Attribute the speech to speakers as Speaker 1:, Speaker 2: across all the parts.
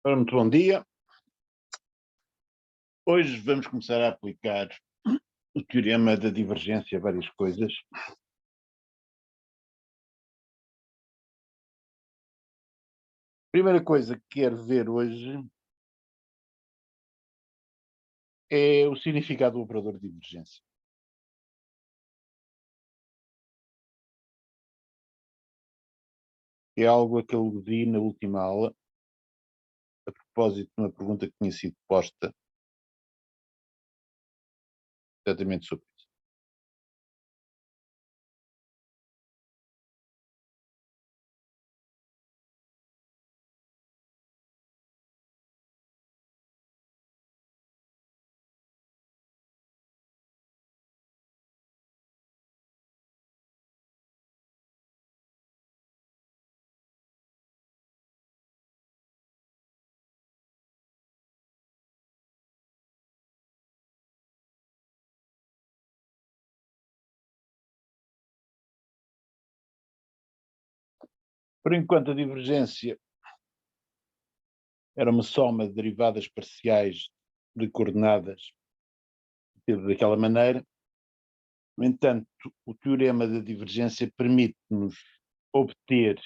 Speaker 1: Ora, muito bom dia. Hoje vamos começar a aplicar o teorema da divergência a várias coisas. A primeira coisa que quero ver hoje é o significado do operador de divergência. É algo a que eu vi na última aula, a propósito de uma pergunta que tinha sido posta exatamente sobre isso. Por enquanto, a divergência era uma soma de derivadas parciais de coordenadas daquela maneira. No entanto, o teorema da divergência permite-nos obter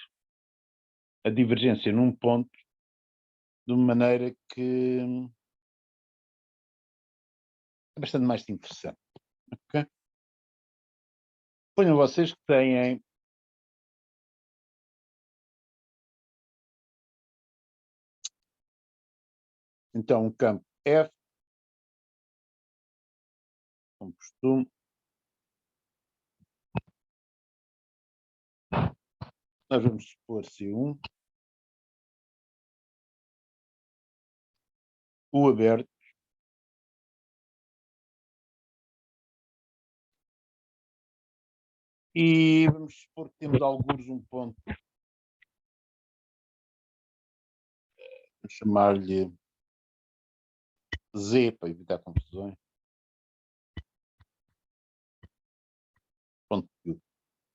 Speaker 1: a divergência num ponto de uma maneira que é bastante mais interessante. Okay? Ponham vocês que têm então um campo F, como costume. Nós vamos supor C1, o aberto, e vamos supor que temos alguns um ponto, vamos chamar-lhe Z para evitar confusões. Ponto Q.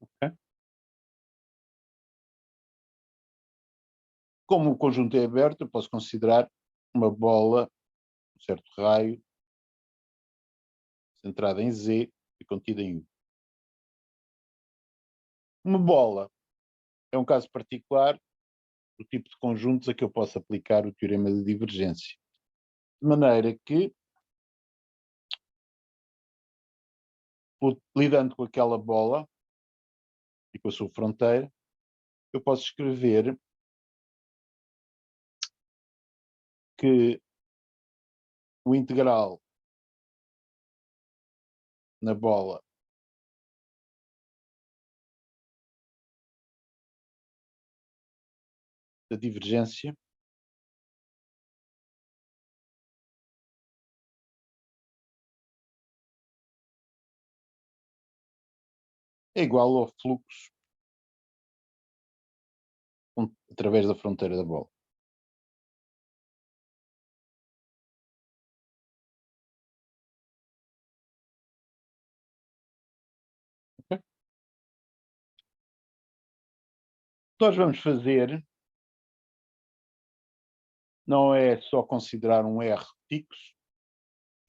Speaker 1: Okay? Como o conjunto é aberto, eu posso considerar uma bola, um certo raio, centrada em Z e contida em U. Uma bola é um caso particular do tipo de conjuntos a que eu posso aplicar o teorema de divergência. De maneira que, lidando com aquela bola e com a sua fronteira, eu posso escrever que o integral na bola da divergência é igual ao fluxo através da fronteira da bola. Okay? O que nós vamos fazer não é só considerar um R fixo,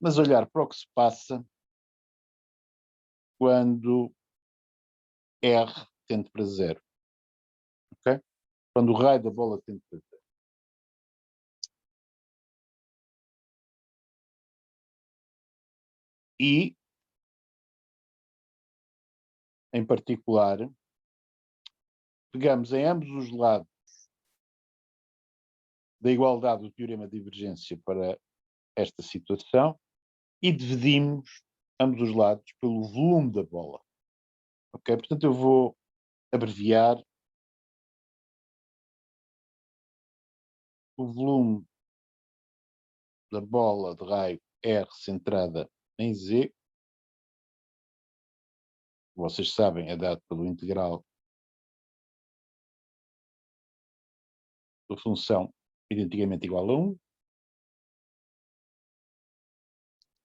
Speaker 1: mas olhar para o que se passa quando R tende para zero. Okay? Quando o raio da bola tende para zero. E, em particular, pegamos em ambos os lados da igualdade do teorema de divergência para esta situação e dividimos ambos os lados pelo volume da bola. Ok? Portanto, eu vou abreviar o volume da bola de raio R centrada em Z. Vocês sabem, é dado pelo integral da função identicamente igual a 1.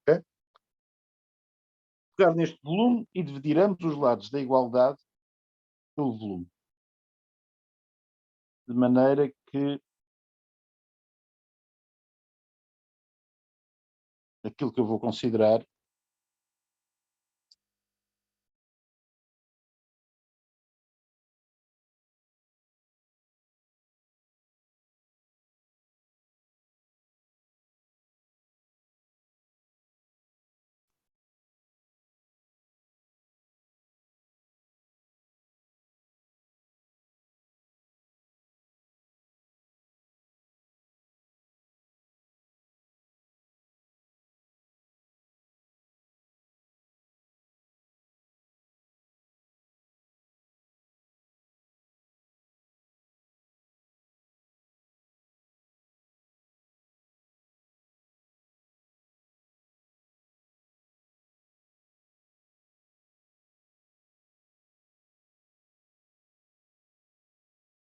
Speaker 1: Okay? Pegar neste volume e dividir ambos os lados da igualdade pelo volume. de maneira que aquilo que eu vou considerar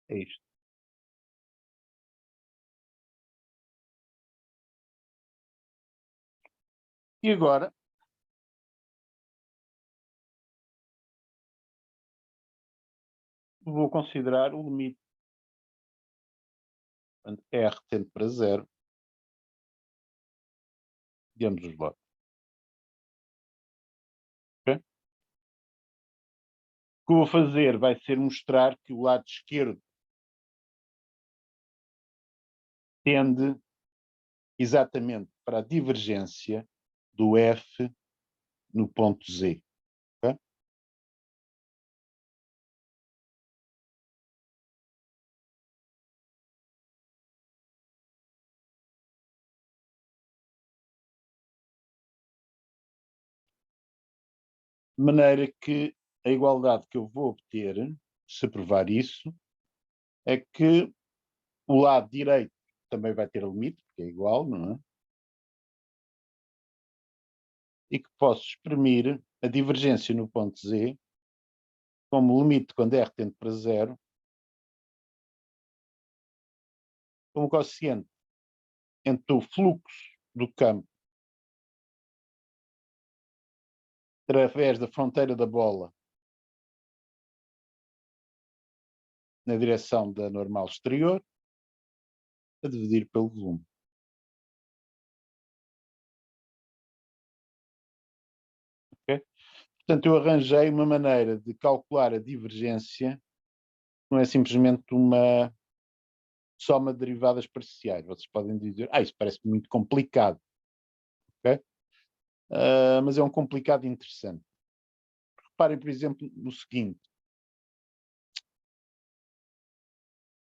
Speaker 1: é isto. E agora vou considerar o limite, portanto, R tende para zero de ambos os lados. Ok? O que eu vou fazer vai ser mostrar que o lado esquerdo tende exatamente para a divergência do F no ponto Z. Ok? De maneira que a igualdade que eu vou obter, se provar isso, é que o lado direito também vai ter limite, porque é igual, não é? E que posso exprimir a divergência no ponto Z como limite quando R tende para zero, como quociente entre o fluxo do campo através da fronteira da bola na direção da normal exterior, a dividir pelo volume. Okay? Portanto, eu arranjei uma maneira de calcular a divergência, não é simplesmente uma soma de derivadas parciais. Vocês podem dizer, isso parece muito complicado. Okay? Mas é um complicado interessante. Reparem, por exemplo, no seguinte.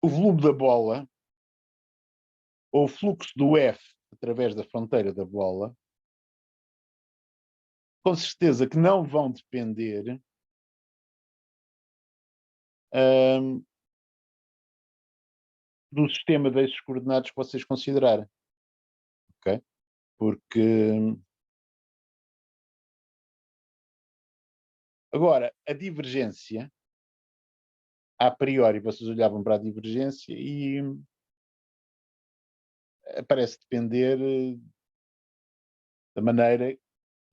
Speaker 1: O volume da bola, ou o fluxo do F através da fronteira da bola, com certeza que não vão depender do sistema de eixos coordenados que vocês considerarem. Ok? Porque agora, a divergência, a priori, vocês olhavam para a divergência e parece depender da maneira,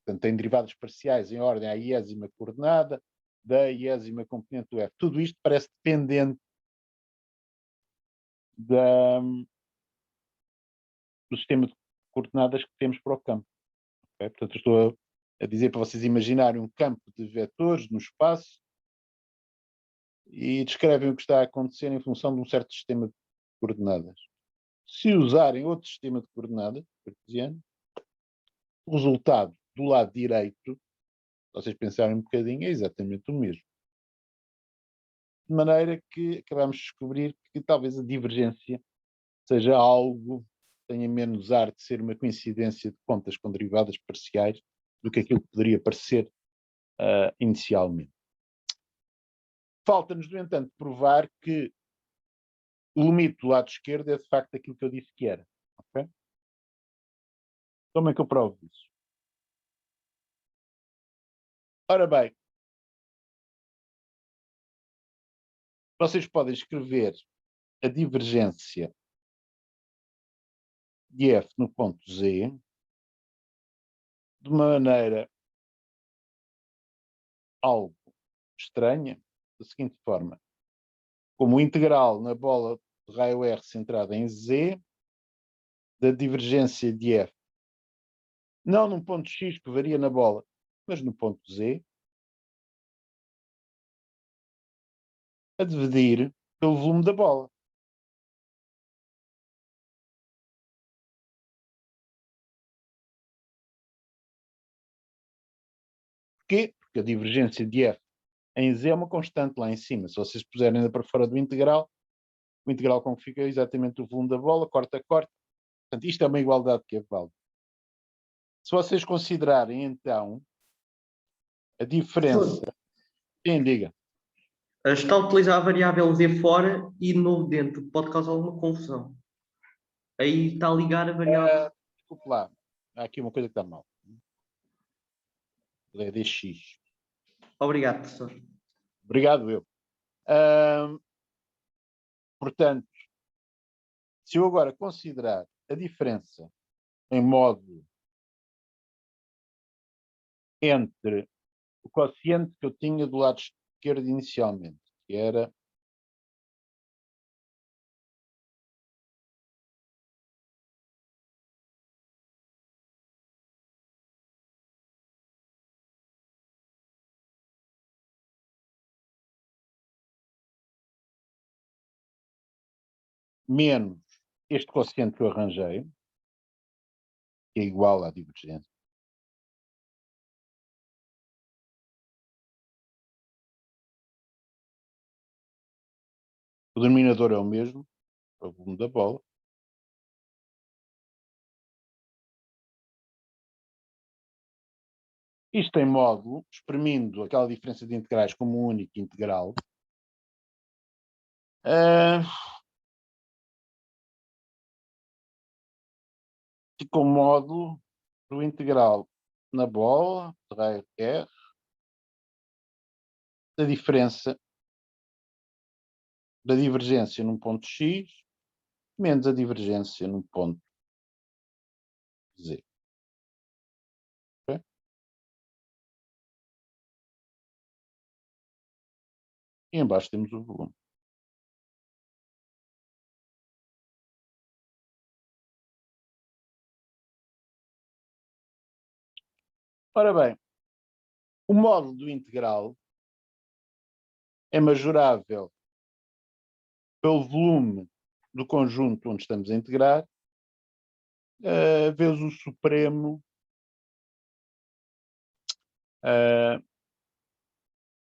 Speaker 1: portanto, tem derivados parciais em ordem à iésima coordenada, da iésima componente do F. Tudo isto parece dependente do sistema de coordenadas que temos para o campo. Okay? Portanto, estou a dizer para vocês imaginarem um campo de vetores no espaço e descrevem o que está a acontecer em função de um certo sistema de coordenadas. Se usarem outro sistema de coordenadas, cartesiano, o resultado do lado direito, se vocês pensarem um bocadinho, é exatamente o mesmo. De maneira que acabamos de descobrir que talvez a divergência seja algo que tenha menos ar de ser uma coincidência de contas com derivadas parciais do que aquilo que poderia parecer inicialmente. Falta-nos, no entanto, provar que o limite do lado esquerdo é de facto aquilo que eu disse que era. Okay? Como é que eu provo isso? Ora bem, vocês podem escrever a divergência de F no ponto Z de maneira algo estranha, da seguinte forma. como o integral na bola de raio R centrada em Z da divergência de F, não num ponto X que varia na bola, mas no ponto Z, a dividir pelo volume da bola. Porquê? Porque a divergência de F em Z é uma constante lá em cima. Se vocês puserem ainda para fora do integral, o integral como fica é exatamente o volume da bola, corta. Portanto, isto é uma igualdade que é válida. Se vocês considerarem, então, a diferença... Sim, diga.
Speaker 2: Está a utilizar a variável Z fora e novo dentro. Pode causar alguma confusão. Aí está a ligar a variável.
Speaker 1: Desculpe lá. Há aqui uma coisa que está mal. É dx.
Speaker 2: Obrigado, professor.
Speaker 1: Obrigado, eu. Portanto, se eu agora considerar a diferença em modo entre o quociente que eu tinha do lado esquerdo inicialmente, que era menos este quociente que eu arranjei, que é igual à divergência, o denominador é o mesmo, é o volume da bola. Isto em módulo, exprimindo aquela diferença de integrais como um único integral, fica o módulo do integral na bola, de raio R, da diferença da divergência num ponto X, menos a divergência num ponto Z. Okay? E embaixo temos o volume. Ora bem, o módulo do integral é majorável pelo volume do conjunto onde estamos a integrar, vezes o supremo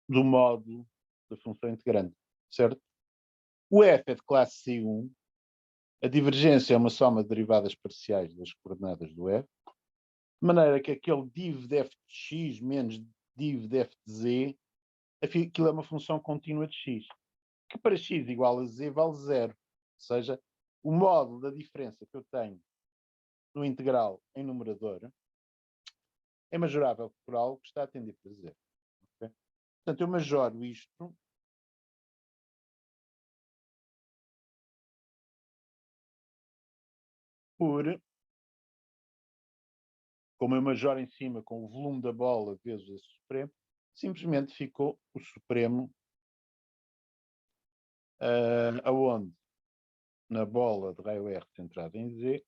Speaker 1: do módulo da função integrante, certo? O f é de classe C1, a divergência é uma soma de derivadas parciais das coordenadas do f, de maneira que aquele div de f de x menos div de f de z, aquilo é uma função contínua de x, que para x igual a z vale zero. Ou seja, o módulo da diferença que eu tenho no integral em numerador é majorável por algo que está a tender para zero. Okay? Portanto, eu majoro isto por, como eu majoro em cima com o volume da bola vezes esse supremo, simplesmente ficou o supremo aonde? Na bola de raio R centrada em Z,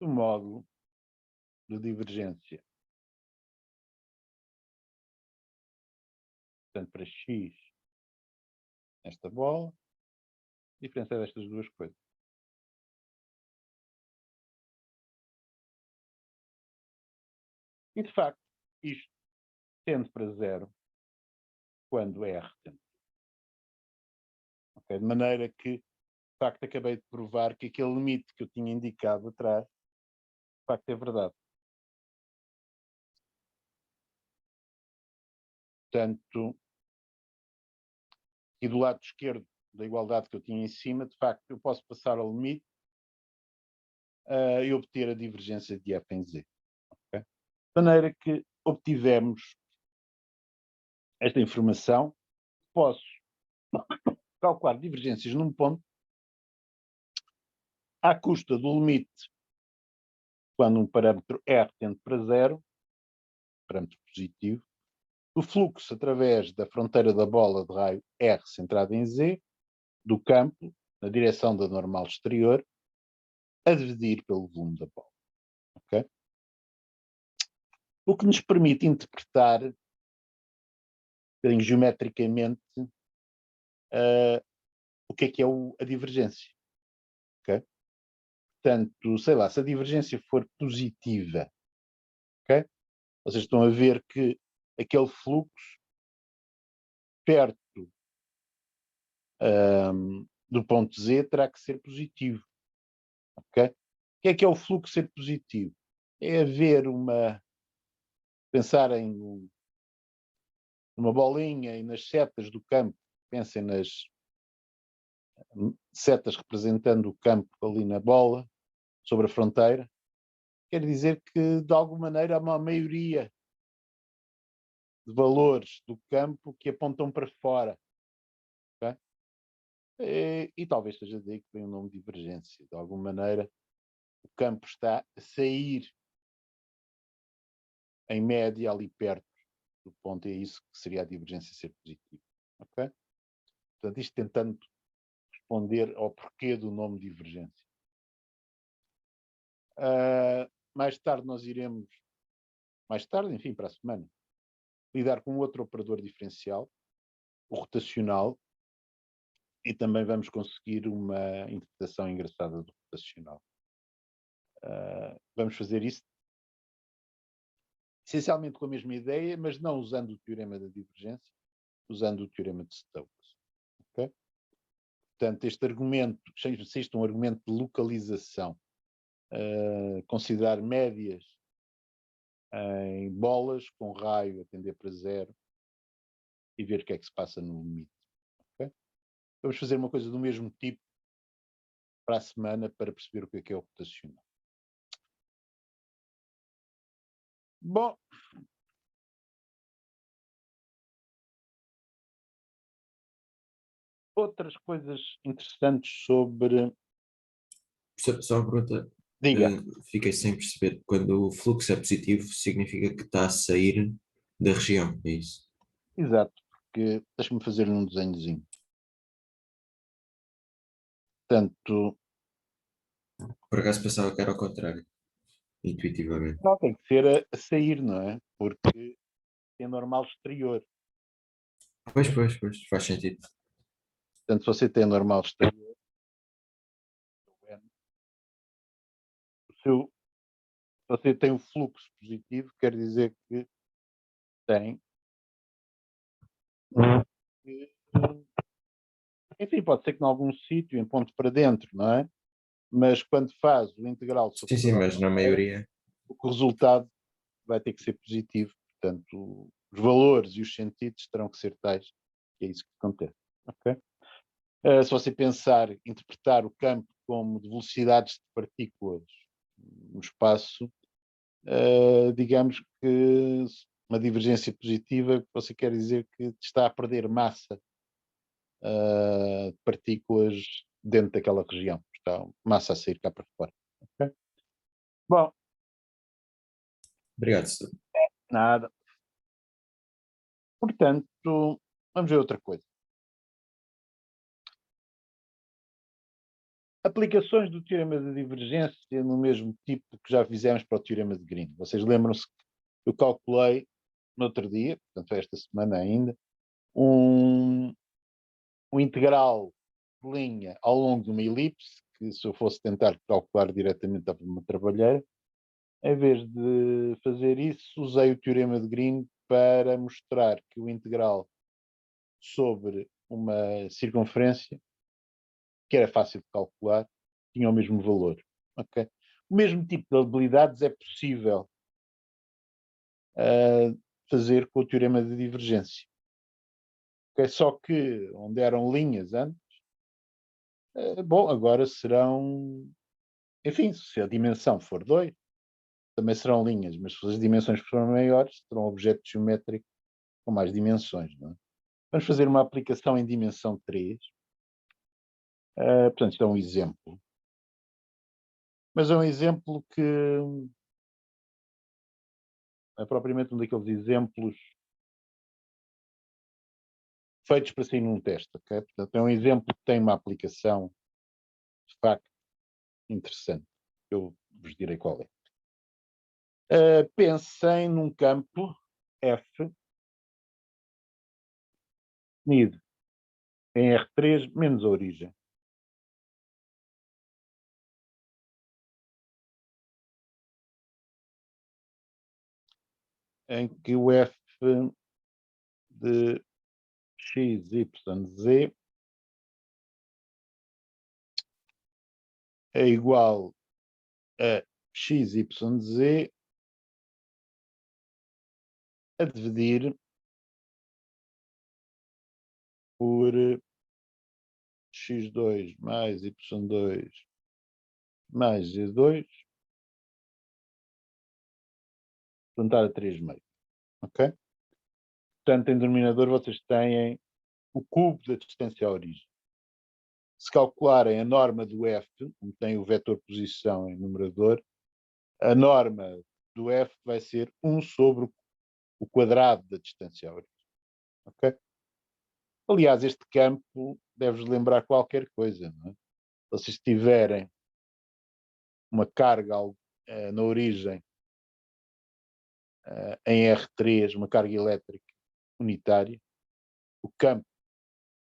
Speaker 1: do módulo de divergência. Portanto, para X, esta bola, a diferença é destas duas coisas. E, de facto, isto tende para zero quando R tende. Okay? De maneira que, de facto, acabei de provar que aquele limite que eu tinha indicado atrás, de facto, é verdade. Portanto, e do lado esquerdo da igualdade que eu tinha em cima, de facto, eu posso passar ao limite e obter a divergência de F em Z. Okay? De maneira que obtivemos esta informação, posso calcular divergências num ponto à custa do limite quando um parâmetro R tende para zero, parâmetro positivo, do fluxo através da fronteira da bola de raio R centrada em Z, do campo, na direção da normal exterior, a dividir pelo volume da bola. Okay? O que nos permite interpretar, um bocadinho geometricamente, o que é a divergência. Okay? Portanto, sei lá, se a divergência for positiva, okay? Vocês estão a ver que aquele fluxo perto do ponto Z terá que ser positivo. Okay? O que é o fluxo ser positivo? É haver pensar em uma bolinha e nas setas do campo, pensem nas setas representando o campo ali na bola, sobre a fronteira, quer dizer que de alguma maneira há uma maioria de valores do campo que apontam para fora. Okay? E talvez seja daí que vem o nome de divergência. De alguma maneira, o campo está a sair em média ali perto do ponto, é isso que seria a divergência ser positiva. Okay? Portanto, isto tentando responder ao porquê do nome divergência. Mais tarde nós iremos, enfim, para a semana, lidar com outro operador diferencial, o rotacional, e também vamos conseguir uma interpretação engraçada do rotacional. Vamos fazer isso essencialmente com a mesma ideia, mas não usando o teorema da divergência, usando o teorema de Stokes. Okay? Portanto, este argumento, se isto é um argumento de localização, considerar médias em bolas com raio a tender para zero e ver o que é que se passa no limite. Okay? Vamos fazer uma coisa do mesmo tipo para a semana para perceber o que é o rotacional. Bom, outras coisas interessantes sobre...
Speaker 3: Só uma pergunta.
Speaker 1: Diga.
Speaker 3: Fiquei sem perceber. Quando o fluxo é positivo, significa que está a sair da região, é isso?
Speaker 1: Exato, porque deixa-me fazer um desenhozinho. Portanto,
Speaker 3: Por acaso pensava que era ao contrário, intuitivamente.
Speaker 1: não tem que ser a sair, não é? Porque é normal exterior.
Speaker 3: Pois, faz sentido.
Speaker 1: Portanto, se você tem normal exterior, se você tem o fluxo positivo, quer dizer que tem. Enfim, pode ser que em algum sítio, em ponto para dentro, não é? Mas quando faz o integral sobre
Speaker 3: Sim, mas na maioria.
Speaker 1: o resultado vai ter que ser positivo. Portanto, os valores e os sentidos terão que ser tais. É isso que acontece. Okay? Se você pensar, interpretar o campo como de velocidades de partículas no espaço, digamos que uma divergência positiva, você quer dizer que está a perder massa de partículas dentro daquela região. Está massa a sair cá para fora. Okay? Bom.
Speaker 3: Obrigado, Sr.
Speaker 1: Nada. Portanto, vamos ver outra coisa. Aplicações do teorema de divergência no mesmo tipo que já fizemos para o teorema de Green. Vocês lembram-se que eu calculei no outro dia, portanto esta semana ainda, um integral de linha ao longo de uma elipse, que se eu fosse tentar calcular diretamente dava uma trabalheira. Em vez de fazer isso, usei o teorema de Green para mostrar que o integral sobre uma circunferência, que era fácil de calcular, tinha o mesmo valor. Okay? O mesmo tipo de habilidades é possível fazer com o teorema de divergência. Okay? Só que onde eram linhas antes, bom, agora serão, enfim, se a dimensão for 2, também serão linhas, mas se as dimensões forem maiores, serão objetos geométricos com mais dimensões. Não é? Vamos fazer uma aplicação em dimensão 3. Portanto, isto é um exemplo. Mas é um exemplo que é propriamente um daqueles exemplos feitos para sair num teste, ok? Portanto, é um exemplo que tem uma aplicação, de facto, interessante. Eu vos direi qual é. Pensem num campo F definido em R3 menos a origem. Em que o F de x, y, z é igual a x, y, z a dividir por x2 mais y2 mais z2, juntar a 3 meio. Ok? Portanto, em denominador vocês têm o cubo da distância à origem. Se calcularem a norma do f, como tem o vetor posição em numerador, a norma do f vai ser 1 sobre o quadrado da distância à origem. Ok? Aliás, este campo deve-vos lembrar qualquer coisa, não é? Se vocês tiverem uma carga na origem em R3, uma carga elétrica unitária, o campo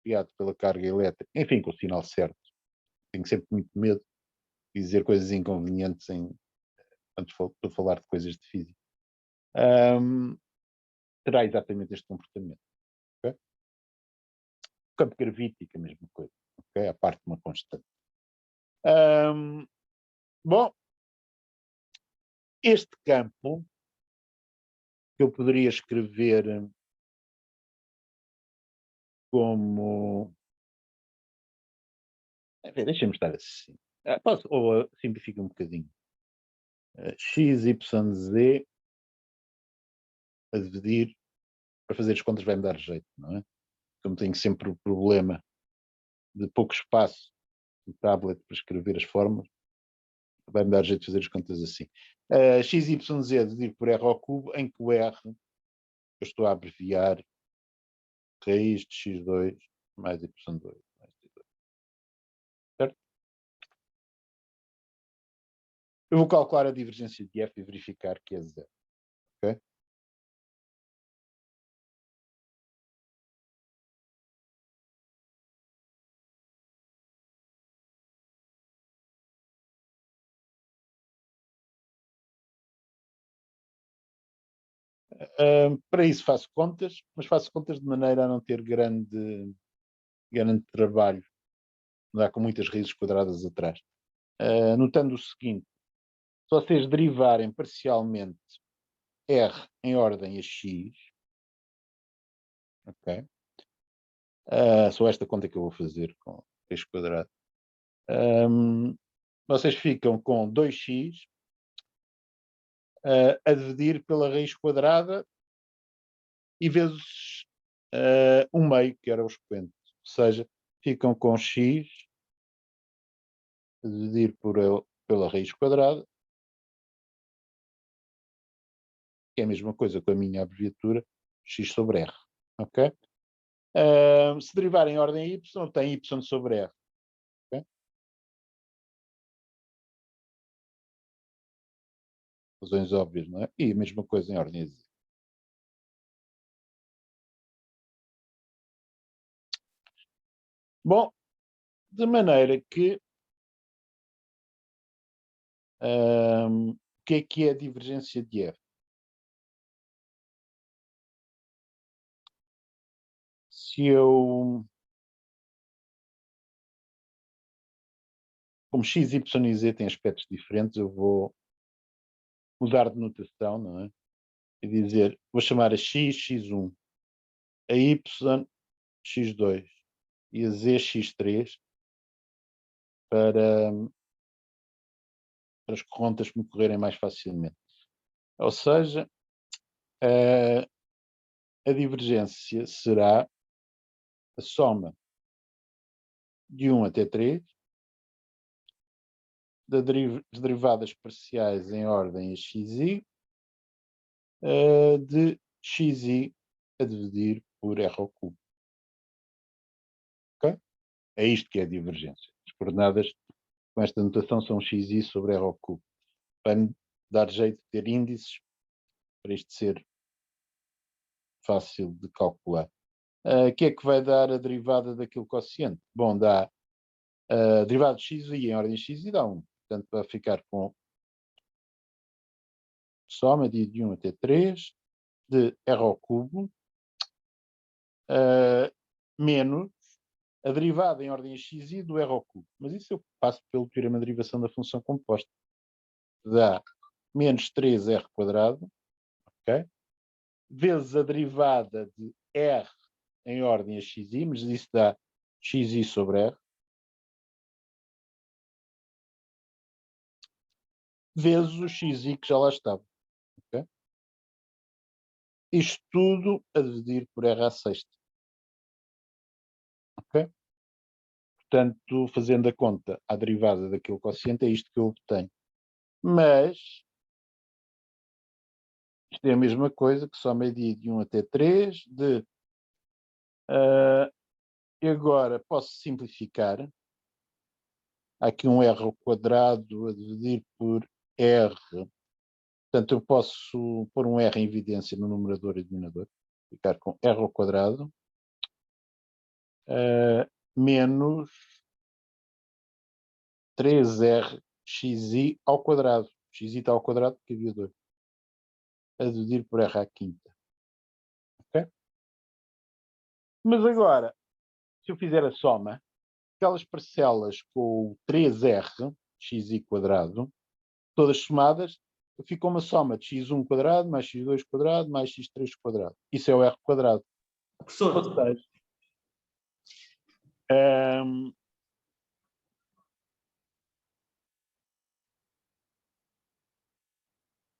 Speaker 1: criado pela carga elétrica, enfim, com o sinal certo, tenho sempre muito medo de dizer coisas inconvenientes quando estou a falar de coisas de física, terá exatamente este comportamento. Okay? O campo gravítico, a mesma coisa, okay? A parte de uma constante. Bom, este campo que eu poderia escrever como. Deixa-me estar assim. Posso, ou simplifica um bocadinho. X, Y, Z a dividir, para fazer as contas vai-me dar jeito, não é? Como tenho sempre o problema de pouco espaço no tablet para escrever as fórmulas, vai-me dar jeito de fazer as contas assim. X, Y, Z a dividir por R ao cubo, em que o R, eu estou a abreviar raiz de X2 mais Y2 mais Z2. Certo? Eu vou calcular a divergência de F e verificar que é zero. Ok? Para isso faço contas, mas faço contas de maneira a não ter grande trabalho, não dá com muitas raízes quadradas atrás. Notando o seguinte, se vocês derivarem parcialmente R em ordem a X, ok? Só esta conta que eu vou fazer com x quadrado. Vocês ficam com 2x a dividir pela raiz quadrada e vezes 1 meio, que era o expoente. Ou seja, ficam com x a dividir pela raiz quadrada, que é a mesma coisa com a minha abreviatura, x sobre r. Ok? Se derivarem em ordem a y, tem y sobre r. Okay? Razões óbvias, não é? E a mesma coisa em ordem a z. Bom, de maneira que o que é a divergência de F? Se eu, como x, y e z têm aspectos diferentes, eu vou mudar de notação, não é? E dizer, vou chamar a x, x1, a y, x2 e a z, x3 para as contas me correrem mais facilmente. Ou seja, a divergência será a soma de 1 até 3 das derivadas parciais em ordem a xi de xi a dividir por r ao cubo. É isto que é a divergência. As coordenadas com esta notação são xi sobre r ao cubo. Para dar jeito de ter índices, para isto ser fácil de calcular. O que é que vai dar a derivada daquele quociente? Bom, dá a derivada de xi em ordem xi dá 1. Portanto, vai ficar com soma de 1 até 3 de r ao cubo menos a derivada em ordem xi do r ao cubo. Mas isso eu passo pelo teorema de derivação da função composta. Dá menos 3r quadrado, ok? Vezes a derivada de r em ordem a xi, mas isso dá xi sobre r, vezes o xi que já lá estava. Okay? Isto tudo a dividir por r à sexta. Ok? Portanto, fazendo a conta à derivada daquele quociente, é isto que eu obtenho. Mas isto é a mesma coisa que só medir de 1 até 3 de... e agora posso simplificar. Há aqui um r ao quadrado a dividir por r. Portanto, eu posso pôr um r em evidência no numerador e denominador. Ficar com r ao quadrado menos 3r xi ao quadrado. Xi está ao quadrado porque havia 2. A dividir por r à quinta. Okay? Mas agora, se eu fizer a soma, aquelas parcelas com o 3r xi quadrado, todas somadas, fica uma soma de x1 quadrado mais x2 quadrado mais x3 quadrado. Isso é o r quadrado.
Speaker 2: Professor,
Speaker 1: Ou seja,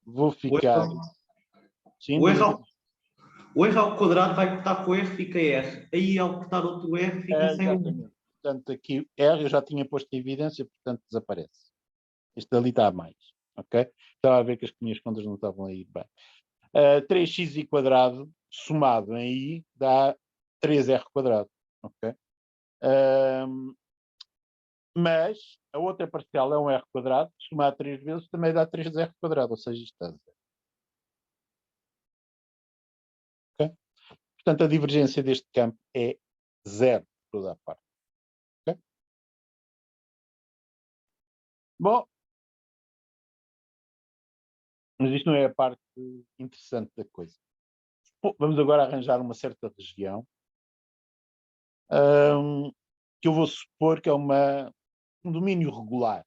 Speaker 1: vou ficar... Sim,
Speaker 2: o R
Speaker 1: diz.
Speaker 2: ao, o R ao quadrado vai cortar com o R, fica R. Aí, ao cortar outro R, fica sem um.
Speaker 1: Exatamente. Portanto, aqui R eu já tinha posto em evidência, portanto desaparece. Este ali está a mais. Ok? Estava a ver que as minhas contas não estavam a ir bem. 3x quadrado somado em I dá 3r quadrado. Ok? Mas a outra parcial é um r quadrado, somado 3 vezes também dá 3r quadrado, ou seja, isto está zero. Okay? Portanto, a divergência deste campo é zero por toda a parte. Okay? Bom, mas isto não é a parte interessante da coisa. Bom, vamos agora arranjar uma certa região que eu vou supor que é um domínio regular.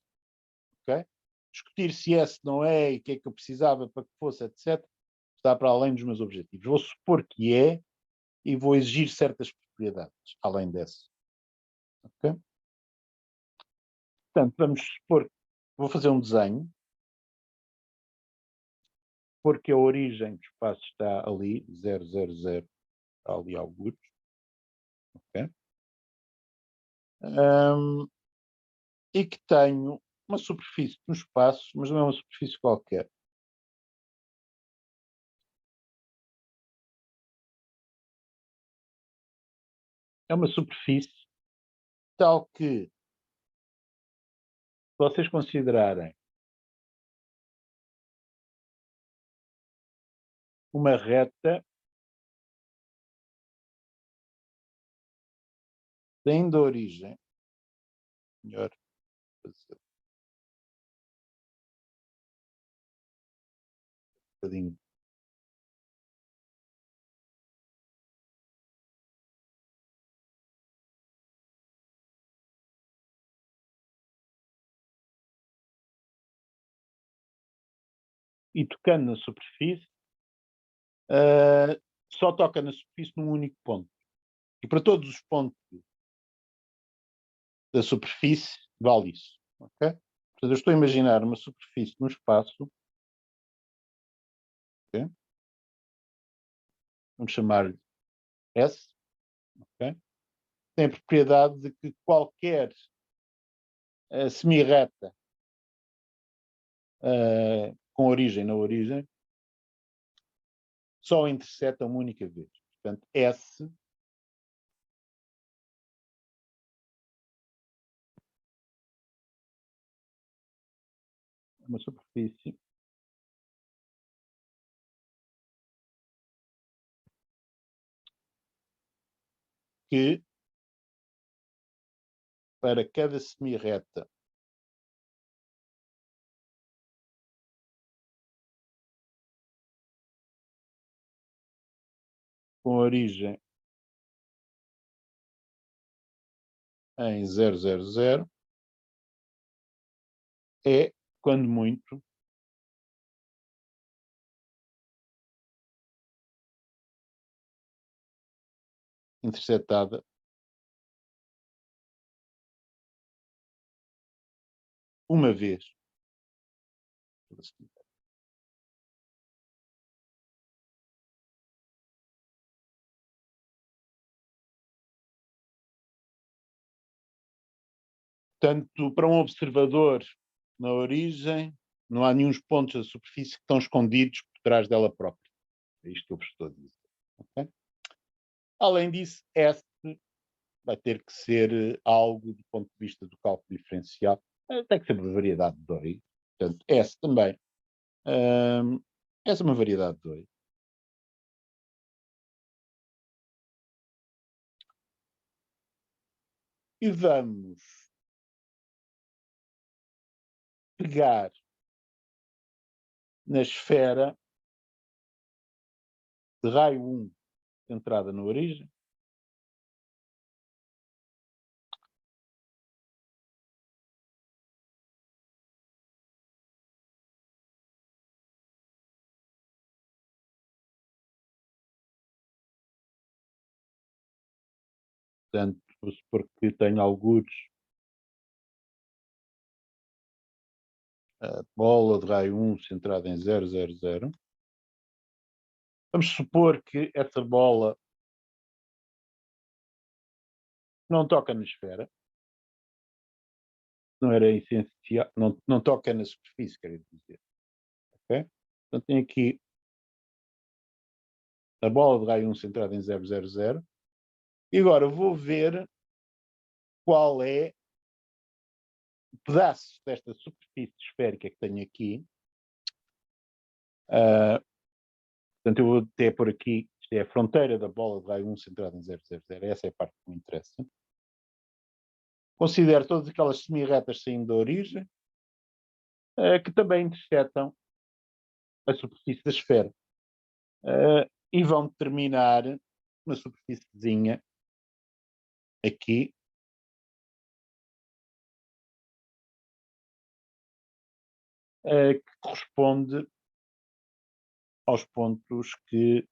Speaker 1: Okay? Discutir se é, se não é, e o que é que eu precisava para que fosse, etc., está para além dos meus objetivos. Vou supor que é e vou exigir certas propriedades, além dessa. Okay? Portanto, vamos supor que vou fazer um desenho, porque a origem do espaço está ali, 0, 0, 0, está ali alguns. Okay? E que tenho uma superfície no espaço, mas não é uma superfície qualquer. É uma superfície tal que, se vocês considerarem uma reta, tem de origem, melhor fazer um bocadinho. E tocando na superfície, só toca na superfície num único ponto. E para todos os pontos da superfície, vale isso. Okay? Portanto, eu estou a imaginar uma superfície no espaço, okay? Vamos chamar-lhe S, okay? Tem a propriedade de que qualquer semi-reta com origem na origem só interseta uma única vez. Portanto, S uma superfície que, para cada semirreta com origem em 000, é, quando muito, interceptada uma vez. Portanto, para um observador na origem, não há nenhum pontos da superfície que estão escondidos por trás dela própria. É isto que eu vos estou a dizer. Okay? Além disso, S vai ter que ser algo do ponto de vista do cálculo diferencial. Tem que ser uma variedade de 2. Portanto, S também. Essa é uma variedade de 2. E vamos pegar na esfera de raio 1 centrada na origem. Portanto, vou supor que tenho algures a bola de raio 1 centrada em 000. Vamos supor que essa bola não toca na esfera. Não era essencial, não toca na superfície, quero dizer. Okay? Então tenho aqui a bola de raio 1 centrada em 000. E agora vou ver qual é o pedaço desta superfície esférica que tenho aqui. Portanto, eu vou ter por aqui, isto é a fronteira da bola de raio 1 centrada em 000. Essa é a parte que me interessa. Considero todas aquelas semirretas saindo da origem, que também interceptam a superfície da esfera. E vão determinar uma superfíciezinha aqui, que corresponde aos pontos que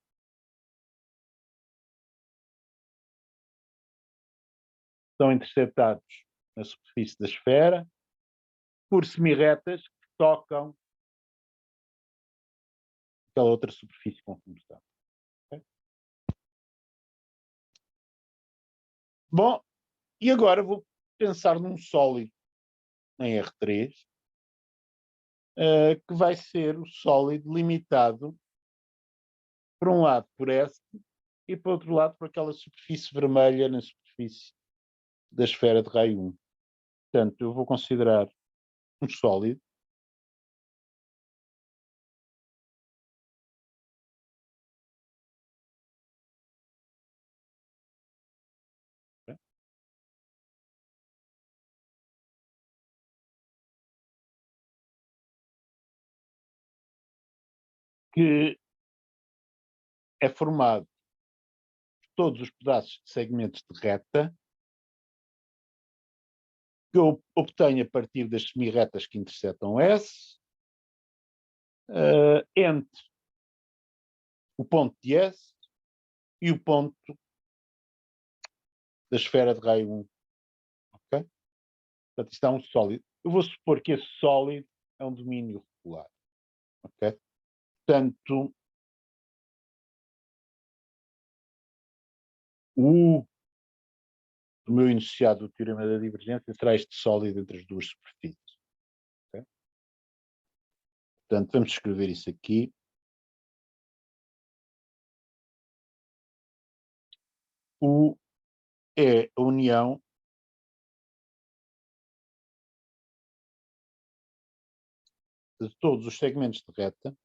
Speaker 1: são interceptados na superfície da esfera por semirretas que tocam aquela outra superfície com combustão. Okay? Bom, e agora vou pensar num sólido em R3, que vai ser o sólido limitado, por um lado, por S e, por outro lado, por aquela superfície vermelha na superfície da esfera de raio 1. Portanto, eu vou considerar um sólido que é formado por todos os pedaços de segmentos de reta que eu obtenho a partir das semirretas que interceptam S, entre o ponto de S e o ponto da esfera de raio 1. Okay? Portanto, isto é um sólido. Eu vou supor que esse sólido é um domínio regular. Okay? Portanto, o meu enunciado do teorema da divergência será este sólido entre as duas superfícies. Okay? Portanto, vamos escrever isso aqui. U é a união de todos os segmentos de reta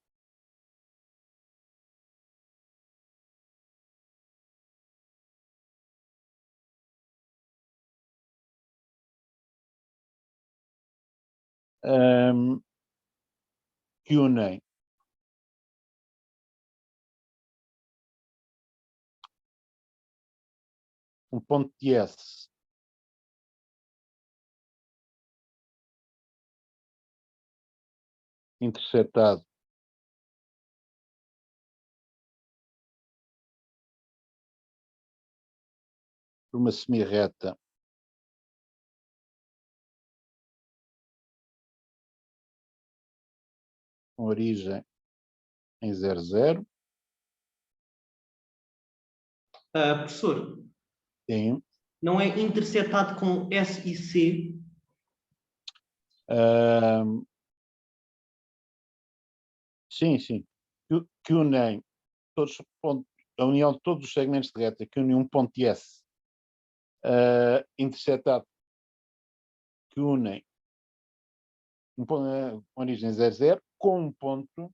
Speaker 1: que unem um ponto de S interceptado por uma semi-reta com origem em 0, 0.
Speaker 2: Professor,
Speaker 1: Sim.
Speaker 2: não é interceptado com S e C?
Speaker 1: Sim, sim. Que unem todos, a união de todos os segmentos de reta que unem um ponto de S interceptado que unem um ponto, origem 0, 0 com um ponto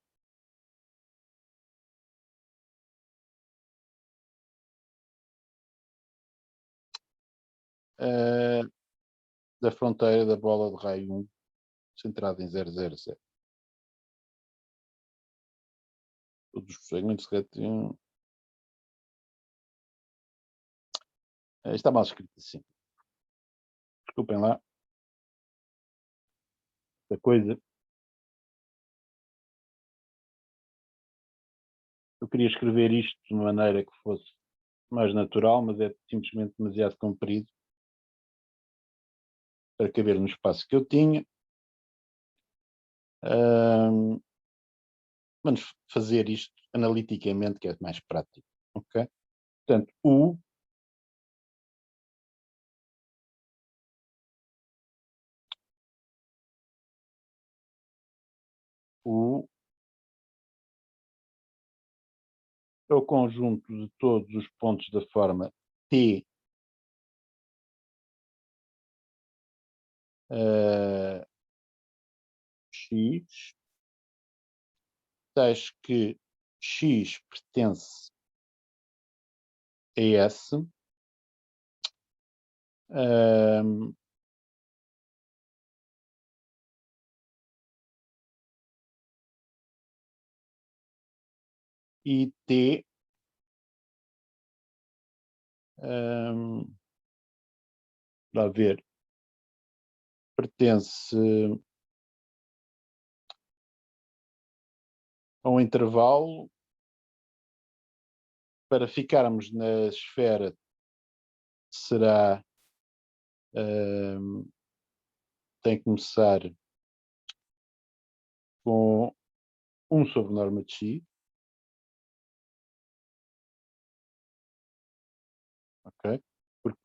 Speaker 1: da fronteira da bola de raio 1 centrado em 0, 0, 0. Todos os segmentos de reta. Está mal escrito assim. Desculpem lá. A coisa. Eu queria escrever isto de uma maneira que fosse mais natural, mas é simplesmente demasiado comprido para caber no espaço que eu tinha. Vamos fazer isto analiticamente, que é mais prático. Ok? Portanto, o é o conjunto de todos os pontos da forma T X, tais que X pertence a S, e T lá ver, pertence a um intervalo para ficarmos na esfera será tem que começar com 1 sobre norma de X, ok? Porque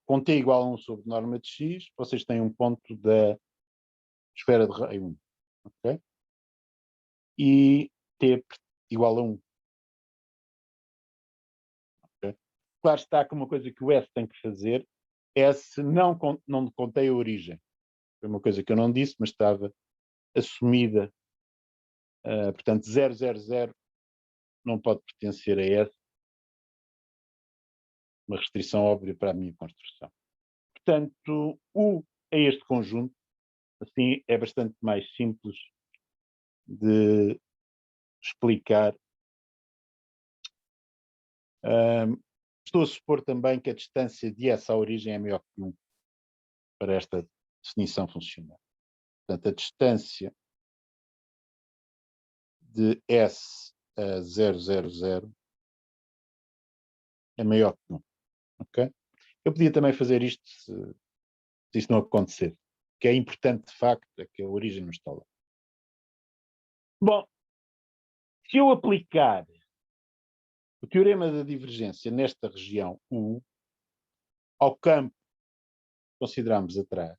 Speaker 1: com T igual a 1 sobre norma de X, vocês têm um ponto da esfera de raio 1, ok? E T igual a 1. Okay? Claro está que uma coisa que o S tem que fazer é se não contém a origem. Foi uma coisa que eu não disse, mas estava assumida. Portanto, 0, 0, 0 não pode pertencer a S. Uma restrição óbvia para a minha construção. Portanto, é este conjunto. Assim é bastante mais simples de explicar. Estou a supor também que a distância de S à origem é maior que 1 para esta definição funcionar. Portanto, a distância de S a 0, 0, 0 é maior que 1. Ok? Eu podia também fazer isto se isto não acontecer. O que é importante, de facto, é que a origem não está lá. Bom, se eu aplicar o teorema da divergência nesta região U ao campo que consideramos atrás,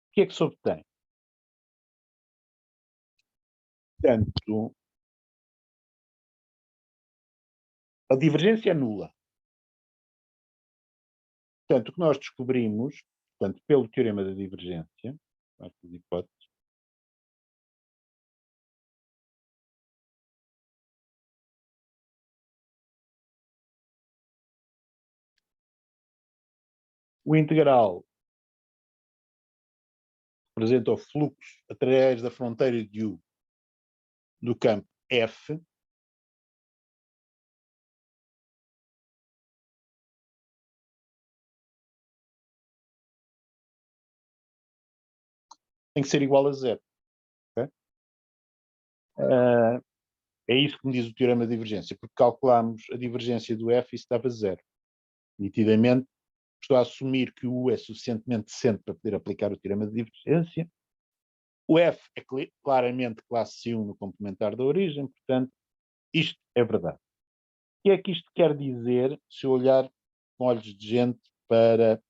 Speaker 1: o que é que se obtém? Portanto, a divergência é nula. Portanto, o que nós descobrimos, portanto, pelo teorema da divergência, estas hipóteses. O integral representa o fluxo através da fronteira de U do campo F tem que ser igual a zero. Okay? É isso que me diz o teorema de divergência, porque calculámos a divergência do F e isso dava zero. Nitidamente, estou a assumir que o U é suficientemente decente para poder aplicar o teorema de divergência. O F é claramente classe C1 no complementar da origem, portanto, isto é verdade. O que é que isto quer dizer se eu olhar com olhos de gente para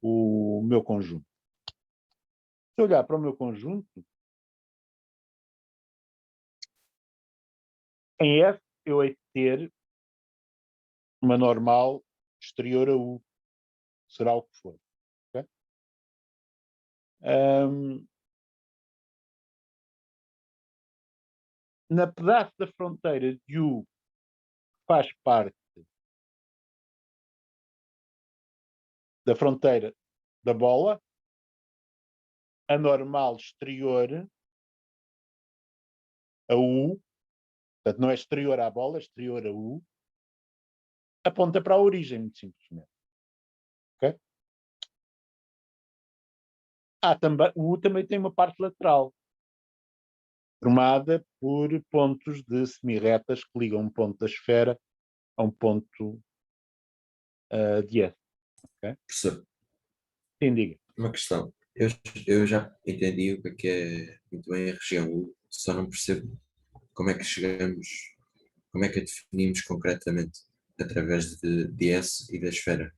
Speaker 1: o meu conjunto? Se eu olhar para o meu conjunto, em F eu hei de ter uma normal exterior a U, será o que for. Okay? Na pedaço da fronteira de U faz parte da fronteira da bola, a normal exterior a U, portanto não é exterior à bola, é exterior a U, aponta para a origem, muito simplesmente. Okay? Também, o U também tem uma parte lateral, formada por pontos de semirretas que ligam um ponto da esfera a um ponto de S. Okay?
Speaker 3: Professor,
Speaker 1: Sim, diga.
Speaker 3: uma questão. Eu já entendi o que é muito bem a região U, só não percebo como é que chegamos, como é que a definimos concretamente através de S e da esfera.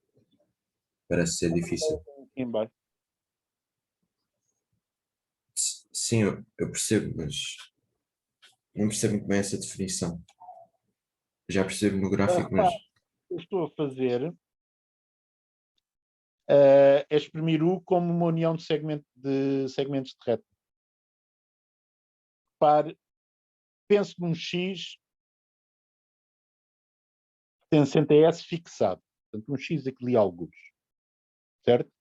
Speaker 3: Parece ser difícil.
Speaker 1: Aqui embaixo.
Speaker 3: Sim, eu percebo, mas não percebo muito bem essa definição. Já percebo no gráfico, mas
Speaker 1: Eu estou a fazer é exprimir U como uma união de segmentos de reta. Pense num X pertencente a S fixado. Portanto, um X aqui alguns. Certo? O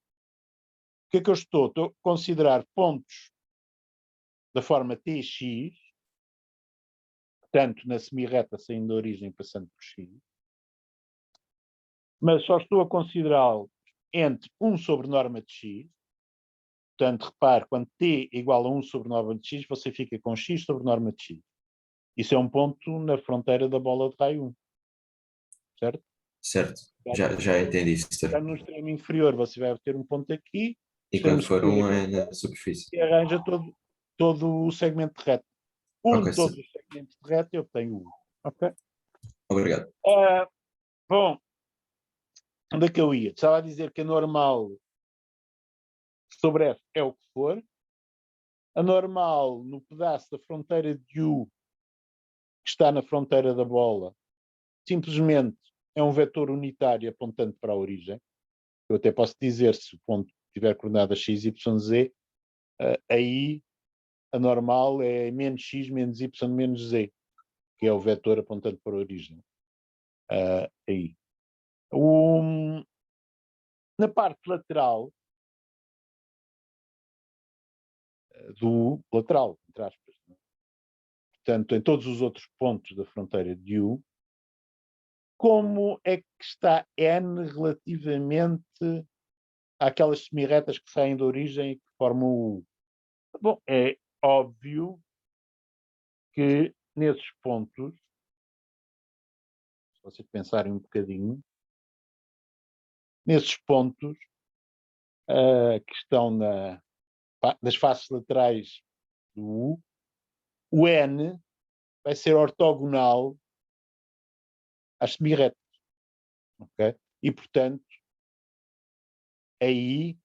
Speaker 1: que é que eu estou? Estou a considerar pontos da forma TX, tanto na semirreta saindo da origem passando por X, mas só estou a considerá-lo entre 1 sobre norma de X. Portanto, repare, quando T é igual a 1 sobre norma de X, você fica com X sobre norma de X. Isso é um ponto na fronteira da bola de raio 1. Certo?
Speaker 3: certo, já entendi isso.
Speaker 1: Já no extremo inferior você vai ter um ponto aqui,
Speaker 3: E
Speaker 1: extremo
Speaker 3: quando for
Speaker 1: superior
Speaker 3: um é na superfície.
Speaker 1: e arranja todo o segmento de reta.
Speaker 3: Ok,
Speaker 1: Todos os segmentos de reta eu tenho 1. Ok?
Speaker 3: obrigado.
Speaker 1: Bom, onde é que eu ia? Estava a dizer que a normal sobre F é o que for. A normal no pedaço da fronteira de U que está na fronteira da bola simplesmente é um vetor unitário apontando para a origem. Eu até posso dizer, se o ponto tiver coordenadas x, y, z, aí a normal é menos x, menos y, menos z, que é o vetor apontando para a origem. Aí. Na parte lateral do lateral, entre aspas, né? Portanto, em todos os outros pontos da fronteira de U, como é que está N relativamente àquelas semirretas que saem da origem e que formam o U? Bom, é óbvio que nesses pontos, se vocês pensarem um bocadinho, nesses pontos que estão das faces laterais do U, o N vai ser ortogonal às semirretas. Okay? E, portanto, aí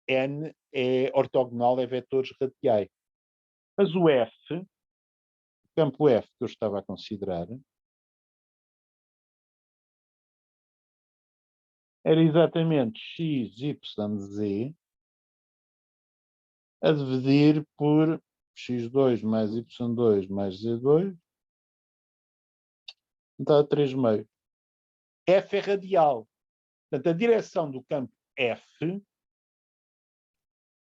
Speaker 1: N é ortogonal a vetores radiais. Mas o F, o campo F que eu estava a considerar, era exatamente x, y, z a dividir por x2 mais y2 mais z2, dá 3,5. F é radial. Portanto, a direção do campo F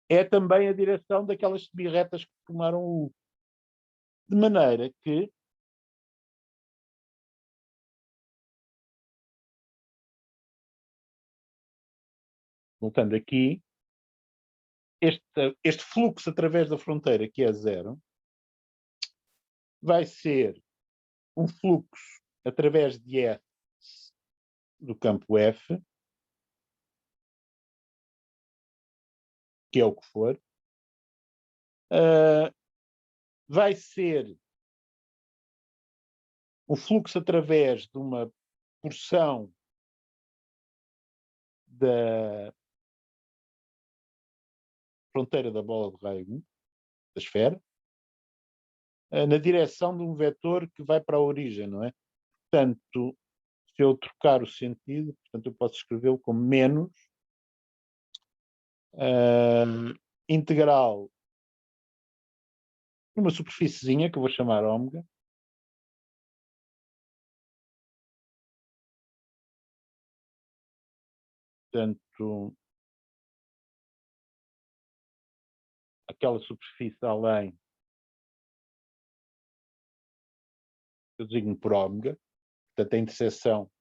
Speaker 1: é também a direção daquelas subirretas que formaram o U. De maneira que voltando aqui, este fluxo através da fronteira, que é zero, vai ser um fluxo através de S do campo F, que é o que for, vai ser o fluxo através de uma porção da fronteira da bola de raio 1, da esfera, na direção de um vetor que vai para a origem, não é? Portanto, se eu trocar o sentido, portanto, eu posso escrevê-lo como menos integral numa superfíciezinha que eu vou chamar ômega, portanto, aquela superfície além, eu designo por ômega, portanto, a interseção,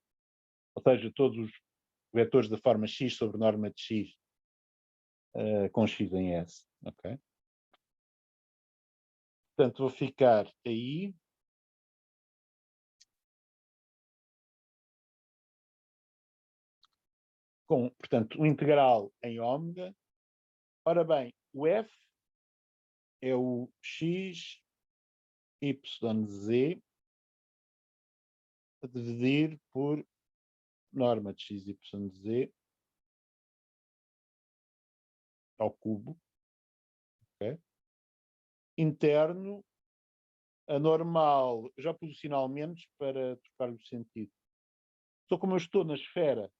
Speaker 1: ou seja, todos os vetores da forma x sobre norma de x com x em S, ok? Portanto, vou ficar aí. Com, portanto, o integral em ômega. Ora bem, o F é o x, y, z a dividir por norma de x, y, z ao cubo. Okay? Interno, a normal, já pus o sinal menos para trocar o sentido. Só como eu estou na esfera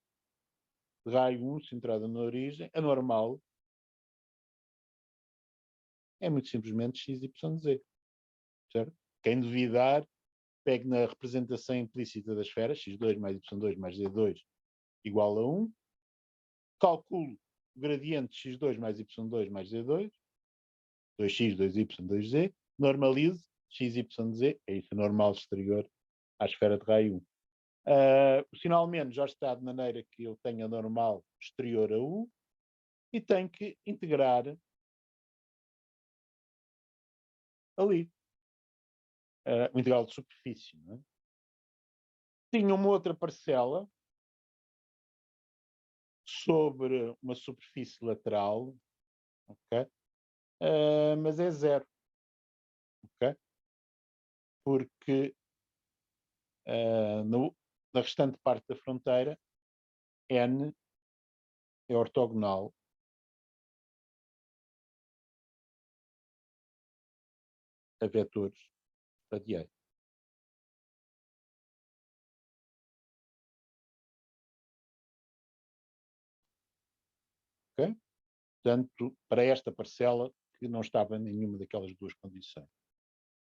Speaker 1: de raio 1, centrada na origem, a normal é muito simplesmente x, y, z. Certo? Quem duvidar, pegue na representação implícita da esfera, x2 mais y2 mais z2 igual a 1, calculo o gradiente de x2 mais y2 mais z2, 2x, 2y, 2z, normalize x, y, z, é isso, normal exterior à esfera de raio 1. O sinal menos já está de maneira que eu tenha normal exterior a U e tenho que integrar ali o integral de superfície. Não é? Tinha uma outra parcela sobre uma superfície lateral, ok? Mas é zero, ok? Porque na restante parte da fronteira, N é ortogonal a vetores radiais. Ok? Portanto, para esta parcela que não estava em nenhuma daquelas duas condições.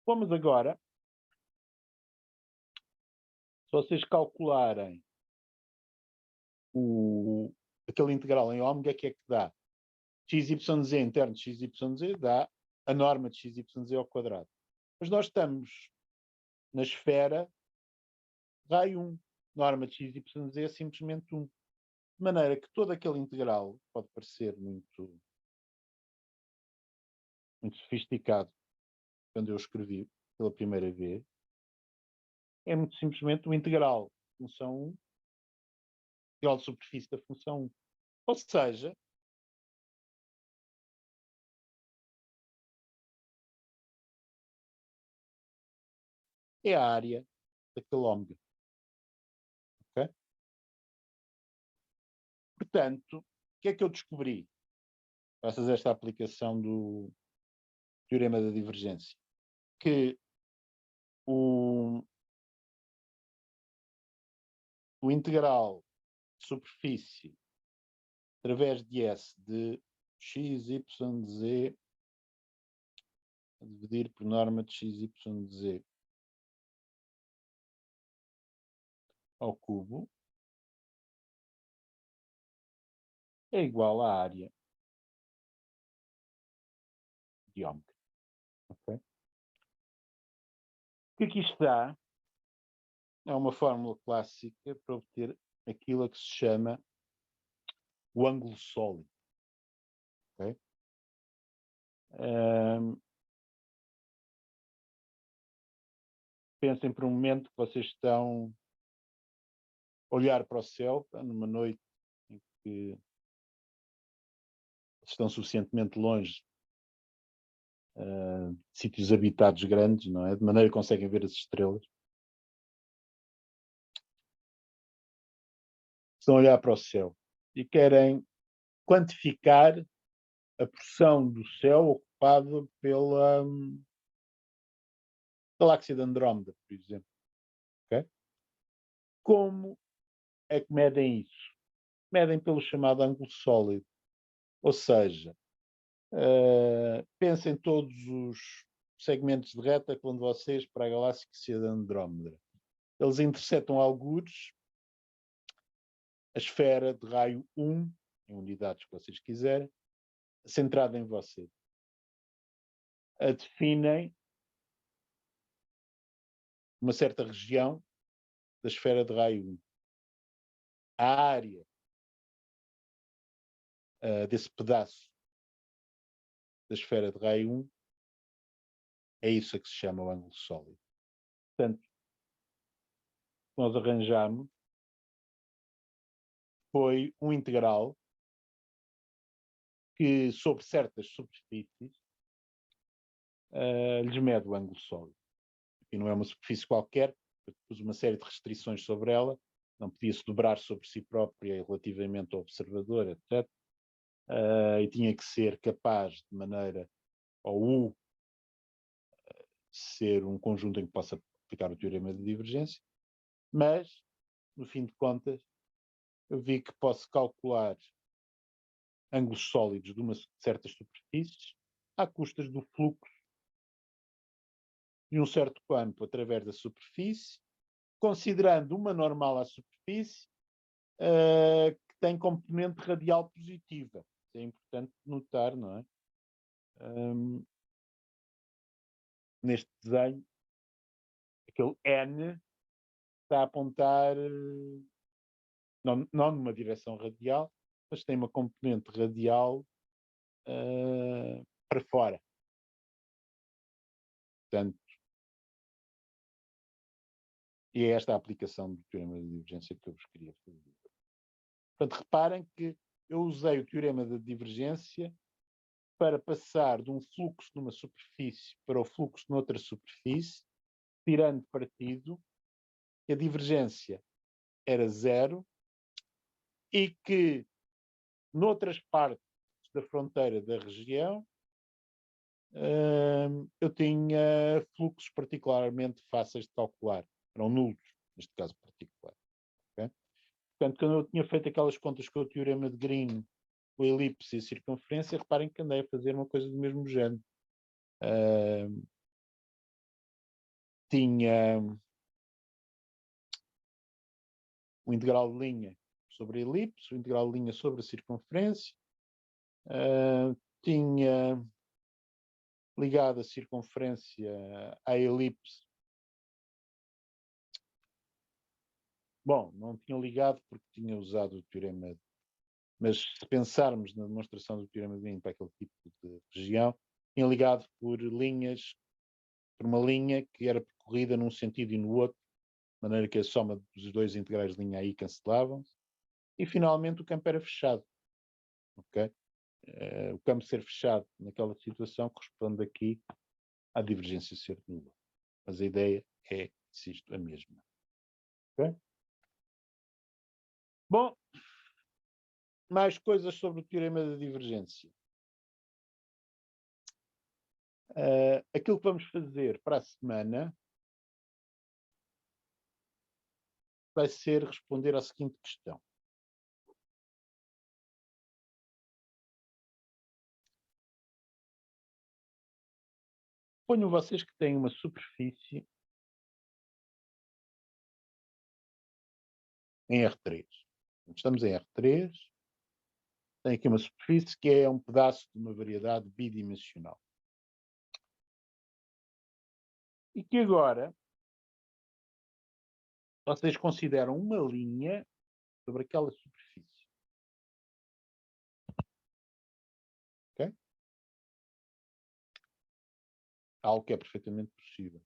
Speaker 1: Vamos agora, se vocês calcularem aquele integral em ômega, que é que dá? XYZ interno de XYZ dá a norma de XYZ ao quadrado. Mas nós estamos na esfera raio 1. Norma de XYZ é simplesmente 1. De maneira que todo aquele integral pode parecer muito sofisticado quando eu escrevi pela primeira vez. É muito simplesmente o integral de função 1, integral de superfície da função 1. Ou seja, é a área daquele ômega. Okay? Portanto, o que é que eu descobri graças a esta aplicação do teorema da divergência? Que o integral de superfície através de S de x, y, z a dividir por norma de x, y, z ao cubo é igual à área diómetra. Okay? O que aqui está é uma fórmula clássica para obter aquilo a que se chama o ângulo sólido. Okay? Pensem por um momento que vocês estão a olhar para o céu, numa noite em que estão suficientemente longe de sítios habitados grandes, não é? De maneira que conseguem ver as estrelas. Estão a olhar para o céu e querem quantificar a porção do céu ocupada pela galáxia de Andrómeda, por exemplo. Okay? Como é que medem isso? Medem pelo chamado ângulo sólido. Ou seja, pensem todos os segmentos de reta que vão de vocês para a galáxia de Andrómeda. Eles interceptam algures a esfera de raio 1, em unidades que vocês quiserem, centrada em vocês. A definem uma certa região da esfera de raio 1. A área desse pedaço da esfera de raio 1 é isso a que se chama o ângulo sólido. Portanto, nós arranjamos foi um integral que, sobre certas superfícies, lhes mede o ângulo sólido. E não é uma superfície qualquer, pus uma série de restrições sobre ela, não podia-se dobrar sobre si própria relativamente ao observador, etc. E tinha que ser capaz de maneira ao U ser um conjunto em que possa aplicar o teorema de divergência, mas, no fim de contas, eu vi que posso calcular ângulos sólidos de certas superfícies à custas do fluxo de um certo campo através da superfície, considerando uma normal à superfície que tem componente radial positiva. É importante notar, não é? Neste desenho, aquele N está a apontar não numa direção radial, mas tem uma componente radial para fora. Portanto, e é esta a aplicação do teorema de divergência que eu vos queria fazer. Portanto, reparem que eu usei o teorema da divergência para passar de um fluxo numa superfície para o fluxo noutra superfície, tirando partido que a divergência era zero e que noutras partes da fronteira da região eu tinha fluxos particularmente fáceis de calcular, eram nulos neste caso particular. Okay? Portanto, quando eu tinha feito aquelas contas com o teorema de Green, o elipse e a circunferência, reparem que andei a fazer uma coisa do mesmo género. Tinha o integral de linha sobre a elipse, o integral de linha sobre a circunferência, tinha ligado a circunferência à elipse. Bom, não tinha ligado porque tinha usado o teorema, mas se pensarmos na demonstração do teorema de Green para aquele tipo de região, tinha ligado por linhas, por uma linha que era percorrida num sentido e no outro, de maneira que a soma dos dois integrais de linha aí cancelavam-se, e finalmente o campo era fechado. Okay? O campo ser fechado naquela situação corresponde aqui à divergência ser nula. Mas a ideia é, insisto, a mesma. Okay? Bom, mais coisas sobre o teorema da divergência. Aquilo que vamos fazer para a semana vai ser responder à seguinte questão. Suponham vocês que têm uma superfície em R3. Estamos em R3. Tem aqui uma superfície que é um pedaço de uma variedade bidimensional. E que agora vocês consideram uma linha sobre aquela superfície. Ok? Algo que é perfeitamente possível.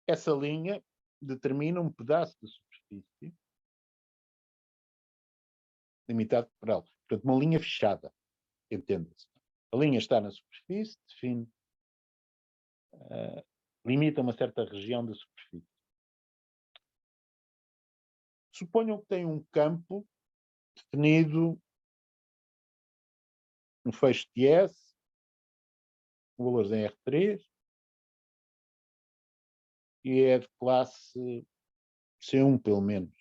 Speaker 1: Essa linha determina um pedaço da superfície limitado por ela. Portanto, uma linha fechada. Entenda-se. A linha está na superfície, define, limita uma certa região da superfície. Suponham que tem um campo definido no fecho de S, com valores em R3, e é de classe C1, pelo menos,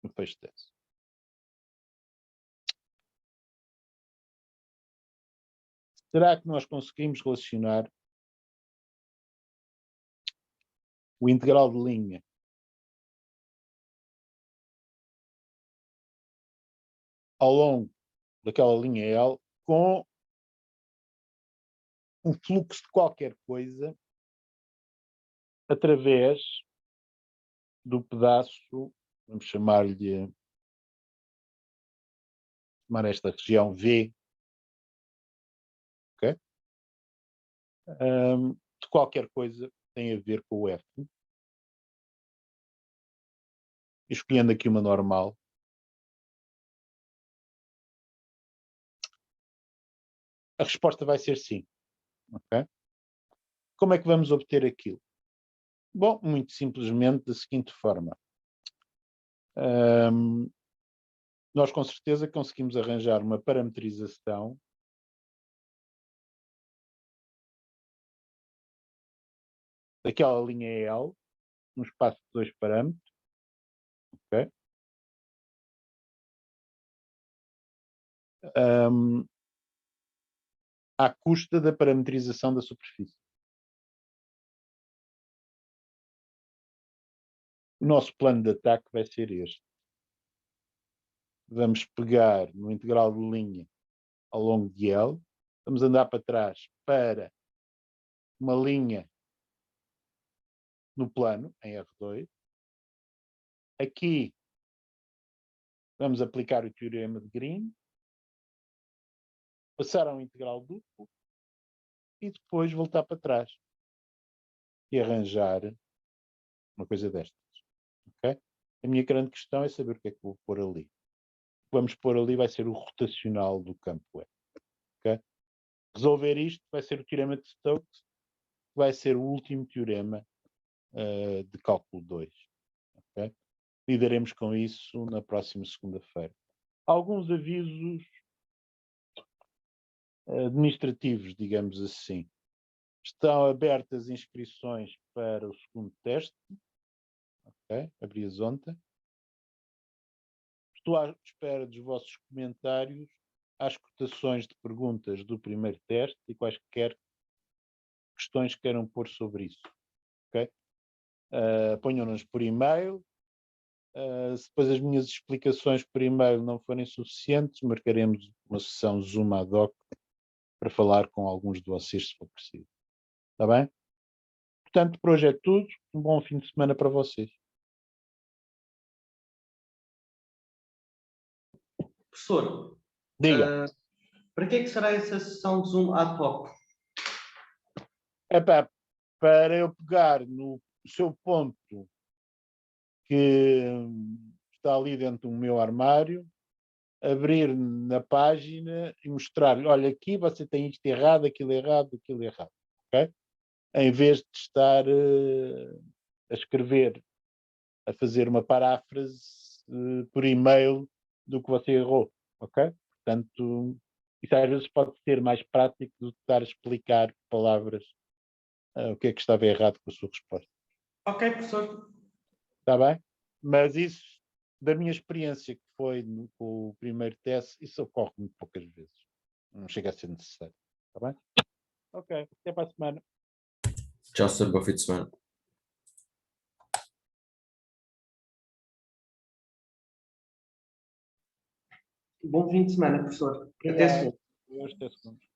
Speaker 1: no fecho de S. Será que nós conseguimos relacionar o integral de linha ao longo daquela linha L com um fluxo de qualquer coisa através do pedaço, vamos chamar esta região V, ok? De qualquer coisa que tem a ver com o F. Escolhendo aqui uma normal. A resposta vai ser sim. Okay? Como é que vamos obter aquilo? Bom, muito simplesmente da seguinte forma. Nós com certeza conseguimos arranjar uma parametrização daquela linha L, num espaço de 2 parâmetros, ok? À custa da parametrização da superfície. O nosso plano de ataque vai ser este. Vamos pegar no integral de linha ao longo de L, vamos andar para trás para uma linha no plano, em R2. Aqui vamos aplicar o teorema de Green, passar ao integral duplo e depois voltar para trás e arranjar uma coisa destas. Okay? A minha grande questão é saber o que é que vou pôr ali. O que vamos pôr ali vai ser o rotacional do campo E. Okay? Resolver isto vai ser o teorema de Stokes, vai ser o último teorema de cálculo 2. Okay? Lidaremos com isso na próxima segunda-feira. Alguns avisos administrativos, digamos assim. Estão abertas inscrições para o segundo teste. Ok? Abri-as ontem. Estou à espera dos vossos comentários às cotações de perguntas do primeiro teste e quaisquer questões que queiram pôr sobre isso. Ok? Ponham-nos por e-mail. Se depois as minhas explicações por e-mail não forem suficientes, marcaremos uma sessão Zoom ad hoc para falar com alguns de vocês, se for preciso. Está bem? Portanto, por hoje é tudo. Um bom fim de semana para vocês.
Speaker 2: Professor,
Speaker 1: Diga.
Speaker 2: para que é que será essa sessão de Zoom ad hoc?
Speaker 1: Epá, para eu pegar no seu ponto que está ali dentro do meu armário, abrir na página e mostrar-lhe, olha, aqui você tem isto errado, aquilo errado, ok? Em vez de estar a escrever, a fazer uma paráfrase por e-mail do que você errou, ok? Portanto, isso às vezes pode ser mais prático do que estar a explicar palavras o que é que estava errado com a sua resposta.
Speaker 2: Ok, professor.
Speaker 1: Está bem? Mas isso, da minha experiência que foi com o primeiro teste, isso ocorre muito poucas vezes. Não chega a ser necessário. Está bem? Ok, até para a semana.
Speaker 3: Tchau, senhor. Bom fim de semana.
Speaker 2: Bom fim de semana, professor. Até
Speaker 1: Obrigado.
Speaker 2: segunda.
Speaker 1: Até segunda.